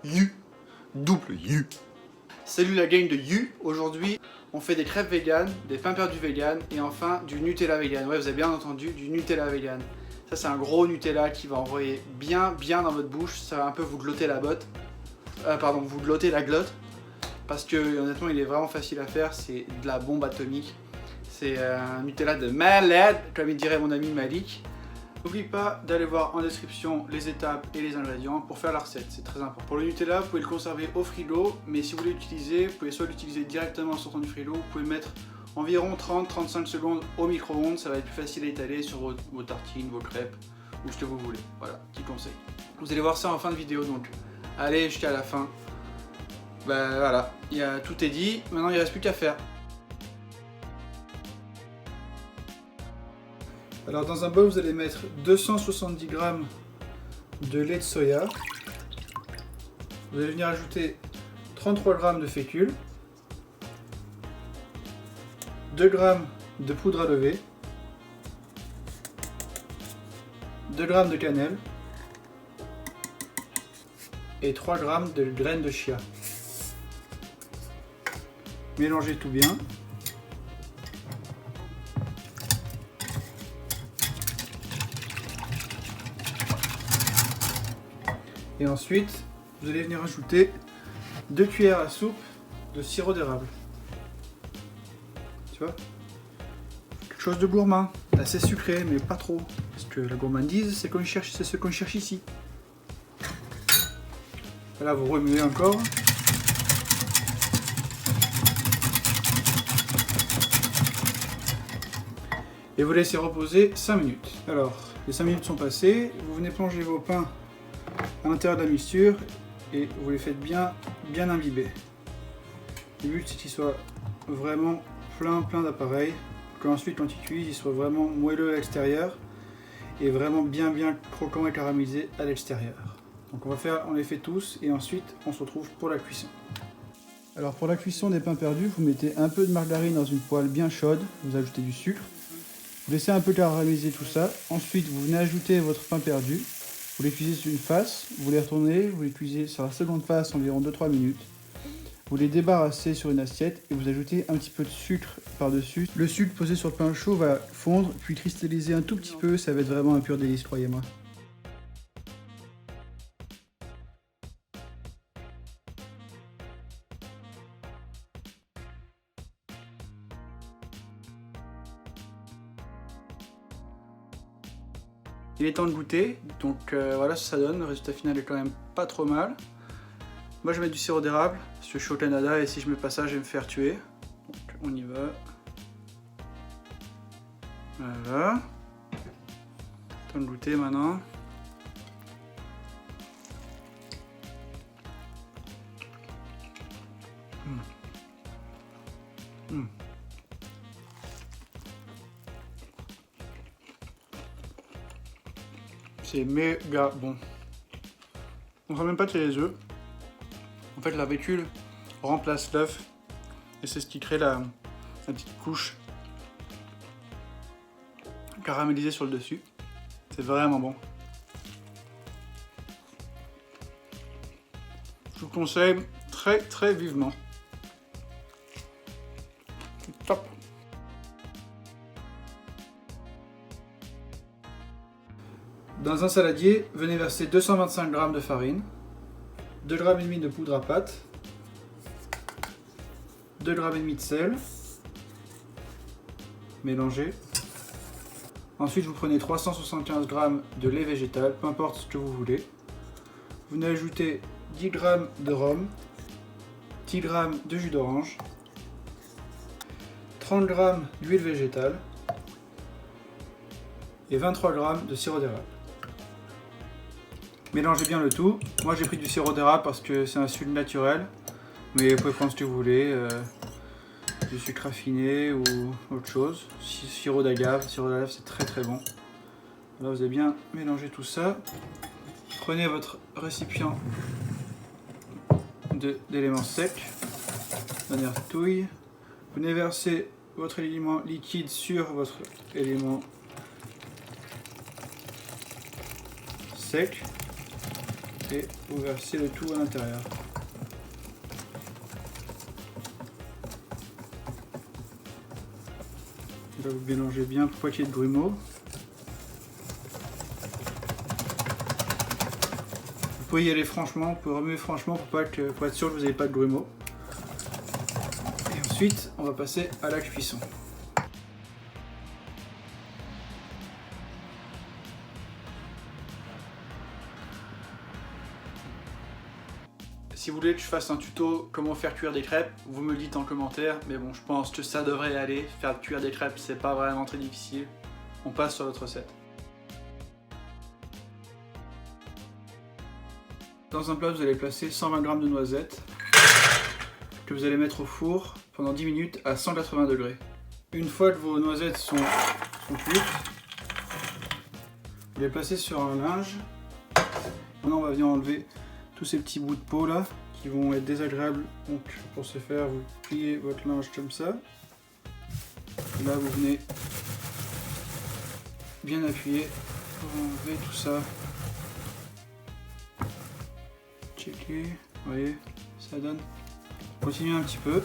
You. Double You. Salut la gang de You. Aujourd'hui, on fait des crêpes véganes, des pains perdus véganes et enfin du Nutella vegan. Ouais, vous avez bien entendu, du Nutella vegan. Ça, c'est un gros Nutella qui va envoyer bien dans votre bouche. Ça va un peu vous glotter la botte. Vous glotter la glotte. Parce que honnêtement, il est vraiment facile à faire. C'est de la bombe atomique. C'est un Nutella de malade, comme il dirait mon ami Malik. N'oubliez pas d'aller voir en description les étapes et les ingrédients pour faire la recette, c'est très important. Pour le Nutella, vous pouvez le conserver au frigo, mais si vous voulez l'utiliser, vous pouvez soit l'utiliser directement en sortant du frigo, vous pouvez mettre environ 30-35 secondes au micro-ondes, ça va être plus facile à étaler sur vos tartines, vos crêpes, ou ce que vous voulez. Voilà, petit conseil. Vous allez voir ça en fin de vidéo, donc allez jusqu'à la fin. Ben voilà, tout est dit, maintenant il ne reste plus qu'à faire. Alors dans un bol, vous allez mettre 270 g de lait de soya. Vous allez venir ajouter 33 g de fécule, 2 g de poudre à lever, 2 g de cannelle et 3 g de graines de chia. Mélangez tout bien. Et ensuite, vous allez venir ajouter 2 cuillères à soupe de sirop d'érable. Tu vois? Quelque chose de gourmand, assez sucré, mais pas trop. Parce que la gourmandise, c'est ce qu'on cherche ici. Là, vous remuez encore. Et vous laissez reposer 5 minutes. Alors, les 5 minutes sont passées, vous venez plonger vos pains à l'intérieur de la mixture et vous les faites bien imbiber. Le but c'est qu'ils soient vraiment plein d'appareils, qu'ensuite quand ils cuisent, ils soient vraiment moelleux à l'extérieur et vraiment bien croquants et caramélisés à l'extérieur. Donc on les fait tous et ensuite on se retrouve pour la cuisson. Alors pour la cuisson des pains perdus, vous mettez un peu de margarine dans une poêle bien chaude, vous ajoutez du sucre, vous laissez un peu caraméliser tout ça, ensuite vous venez ajouter votre pain perdu. Vous les cuisez sur une face, vous les retournez, vous les cuisez sur la seconde face environ 2-3 minutes. Vous les débarrassez sur une assiette et vous ajoutez un petit peu de sucre par-dessus. Le sucre posé sur le pain chaud va fondre, puis cristalliser un tout petit peu, ça va être vraiment un pur délice, croyez-moi. Il est temps de goûter, donc voilà ce que ça donne, le résultat final est quand même pas trop mal. Moi je vais mettre du sirop d'érable, parce que je suis au Canada et si je mets pas ça je vais me faire tuer. Donc on y va. Voilà. Temps de goûter maintenant. C'est méga bon. On ne sent même pas que c'est les œufs. En fait, la fécule remplace l'œuf et c'est ce qui crée la petite couche caramélisée sur le dessus. C'est vraiment bon. Je vous conseille très vivement. Top. Dans un saladier, venez verser 225 g de farine, 2,5 g de poudre à pâte, 2,5 g de sel, mélangez. Ensuite, vous prenez 375 g de lait végétal, peu importe ce que vous voulez. Vous venez ajouter 10 g de rhum, 10 g de jus d'orange, 30 g d'huile végétale et 23 g de sirop d'érable. Mélangez bien le tout. Moi j'ai pris du sirop d'érable parce que c'est un sucre naturel, mais vous pouvez prendre ce que vous voulez, du sucre raffiné ou autre chose. Sirop d'agave c'est très bon. Là vous avez bien mélangé tout ça. Prenez votre récipient d'éléments secs, dernière touille. Vous venez verser votre élément liquide sur votre élément sec. et vous versez le tout à l'intérieur. Là, vous mélangez bien pour pas qu'il y ait de grumeaux. Vous pouvez y aller franchement, vous pouvez remuer franchement pour être sûr que vous n'avez pas de grumeaux. Et ensuite, on va passer à la cuisson. Si vous voulez que je fasse un tuto comment faire cuire des crêpes, vous me le dites en commentaire, mais bon, je pense que ça devrait aller. Faire cuire des crêpes, c'est pas vraiment très difficile. On passe sur l'autre recette. Dans un plat, vous allez placer 120 g de noisettes que vous allez mettre au four pendant 10 minutes à 180 degrés. Une fois que vos noisettes sont cuites, vous les placez sur un linge. Maintenant, on va venir enlever tous ces petits bouts de peau là qui vont être désagréables. Donc pour ce faire, vous pliez votre linge comme ça. Là, vous venez bien appuyer pour enlever tout ça. Checker, vous voyez, ça donne. Continuez un petit peu.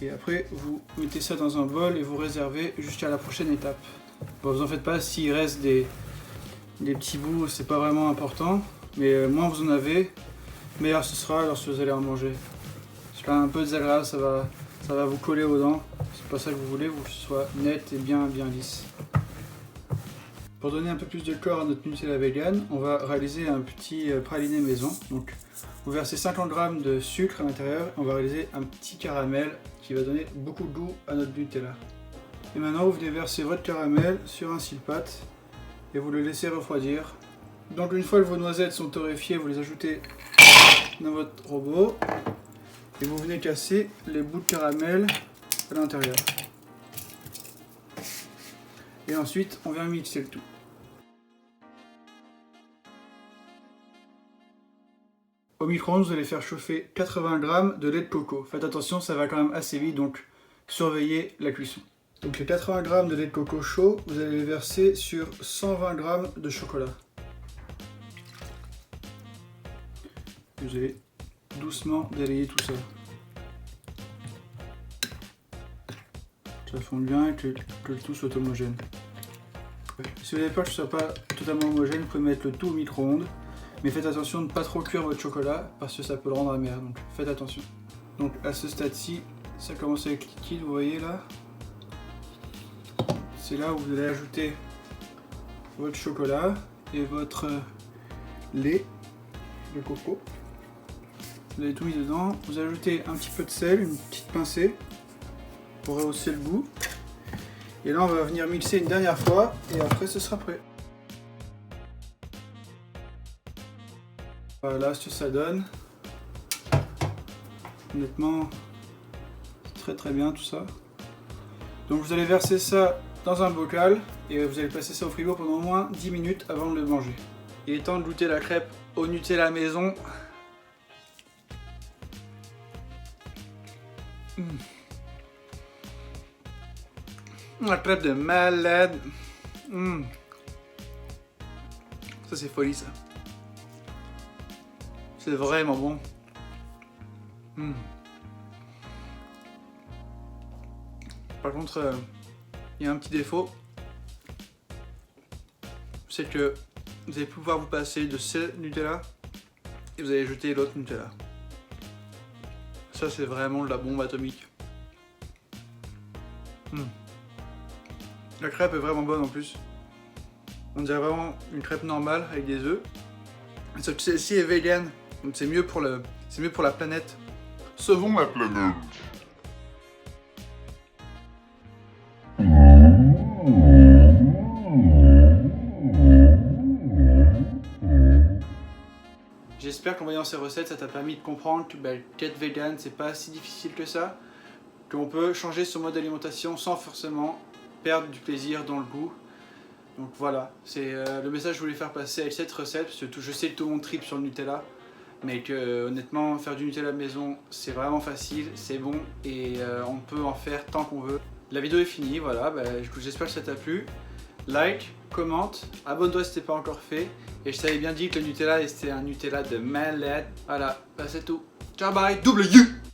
Et après, vous mettez ça dans un bol et vous réservez jusqu'à la prochaine étape. Bon, vous en faites pas, s'il reste des petits bouts, c'est pas vraiment important. Mais moins vous en avez, meilleur ce sera lorsque vous allez en manger. Parce que là, un peu désagréable, ça va vous coller aux dents. C'est pas ça que vous voulez, vous que ce soit net et bien lisse. Pour donner un peu plus de corps à notre Nutella vegan, on va réaliser un petit praliné maison. Donc, vous versez 50 g de sucre à l'intérieur. On va réaliser un petit caramel qui va donner beaucoup de goût à notre Nutella. Et maintenant, vous venez verser votre caramel sur un silpat et vous le laissez refroidir. Donc une fois que vos noisettes sont torréfiées, vous les ajoutez dans votre robot et vous venez casser les bouts de caramel à l'intérieur. Et ensuite, on vient mixer le tout. Au micro-ondes, vous allez faire chauffer 80 g de lait de coco. Faites attention, ça va quand même assez vite, donc surveillez la cuisson. Donc les 80 g de lait de coco chaud, vous allez les verser sur 120 g de chocolat. Vous allez doucement délayer tout ça. Ça fonde bien et que le tout soit homogène. Si vous avez peur que ce ne soit pas totalement homogène, vous pouvez mettre le tout au micro-ondes. Mais faites attention de ne pas trop cuire votre chocolat parce que ça peut le rendre amer, donc faites attention. Donc à ce stade-ci, ça commence à être liquide, vous voyez là. C'est là où vous allez ajouter votre chocolat et votre lait de coco. Vous avez tout mis dedans, vous ajoutez un petit peu de sel, une petite pincée pour rehausser le goût. Et là on va venir mixer une dernière fois et après ce sera prêt. Voilà ce que ça donne. Honnêtement, c'est très bien tout ça. Donc vous allez verser ça dans un bocal et vous allez passer ça au frigo pendant au moins 10 minutes avant de le manger. Il est temps de goûter la crêpe au Nutella maison. La crêpe de malade. Ça c'est folie ça. C'est vraiment bon. Par contre, il y a un petit défaut. C'est que vous allez pouvoir vous passer de ce Nutella et vous allez jeter l'autre Nutella. Ça c'est vraiment de la bombe atomique. La crêpe est vraiment bonne en plus. On dirait vraiment une crêpe normale avec des œufs. Sauf que celle-ci est vegan, donc c'est mieux pour la planète. Sauvons la planète. J'espère qu'en voyant ces recettes, ça t'a permis de comprendre que être vegan, c'est pas si difficile que ça, qu'on peut changer son mode d'alimentation sans forcément perdre du plaisir dans le goût. Donc voilà, c'est le message que je voulais faire passer avec cette recette, parce que je sais que tout le monde tripe sur le Nutella, mais que honnêtement, faire du Nutella maison, c'est vraiment facile, c'est bon, et on peut en faire tant qu'on veut. La vidéo est finie, voilà, j'espère que ça t'a plu. like, commente, abonne-toi si t'es pas encore fait. Et je t'avais bien dit que le Nutella c'était un Nutella de malade. Voilà, bah c'est tout. Ciao bye, double U.